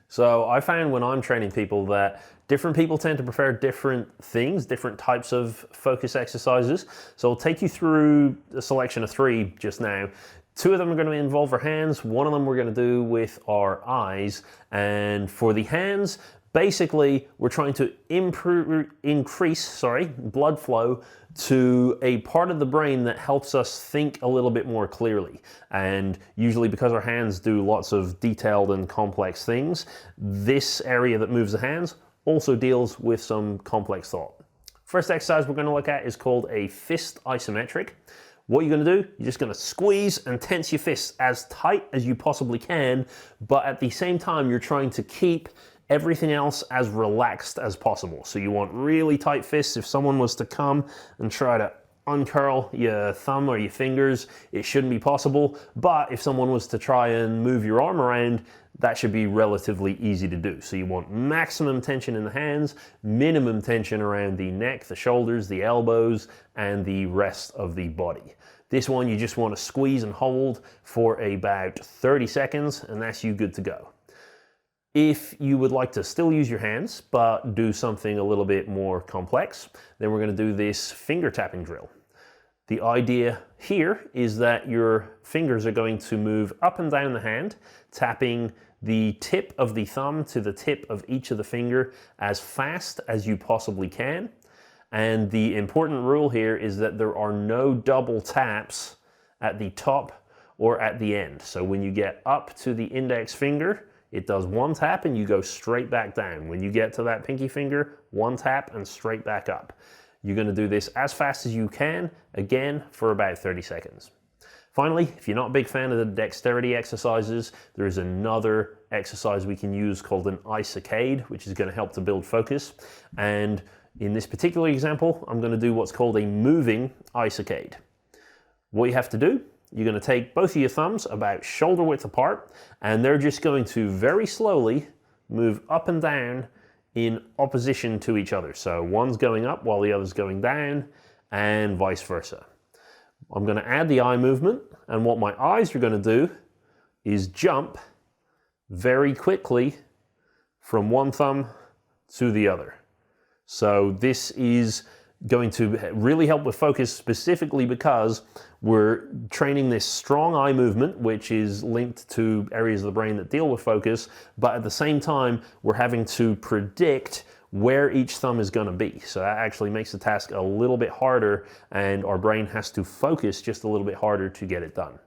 So I found when I'm training people that different people tend to prefer different things, different types of focus exercises. So I'll take you through a selection of 3 just now. 2 of them are going to involve our hands, 1 of them we're going to do with our eyes. And for the hands, basically we're trying to increase blood flow to a part of the brain that helps us think a little bit more clearly. And usually because our hands do lots of detailed and complex things, this area that moves the hands also deals with some complex thought. First exercise we're going to look at is called a fist isometric. What you're going to do, you're just going to squeeze and tense your fists as tight as you possibly can, but at the same time you're trying to keep everything else as relaxed as possible. So you want really tight fists. If someone was to come and try to uncurl your thumb or your fingers, it shouldn't be possible. But if someone was to try and move your arm around, that should be relatively easy to do. So you want maximum tension in the hands, minimum tension around the neck, the shoulders, the elbows, and the rest of the body. This one you just want to squeeze and hold for about 30 seconds, and that's you good to go. If you would like to still use your hands, but do something a little bit more complex, then we're going to do this finger tapping drill. The idea here is that your fingers are going to move up and down the hand, tapping the tip of the thumb to the tip of each of the finger as fast as you possibly can. And the important rule here is that there are no double taps at the top or at the end. So when you get up to the index finger, it does 1 tap and you go straight back down. When you get to that pinky finger, 1 tap and straight back up. You're going to do this as fast as you can, again, for about 30 seconds. Finally, if you're not a big fan of the dexterity exercises, there is another exercise we can use called an eye saccade, which is going to help to build focus. And in this particular example, I'm going to do what's called a moving eye saccade. What you have to do, you're going to take both of your thumbs about shoulder width apart, and they're just going to very slowly move up and down in opposition to each other. So one's going up while the other's going down, and vice versa. I'm going to add the eye movement, and what my eyes are going to do is jump very quickly from one thumb to the other. So this is going to really help with focus, specifically because we're training this strong eye movement, which is linked to areas of the brain that deal with focus, but at the same time we're having to predict where each thumb is going to be. So that actually makes the task a little bit harder, and our brain has to focus just a little bit harder to get it done.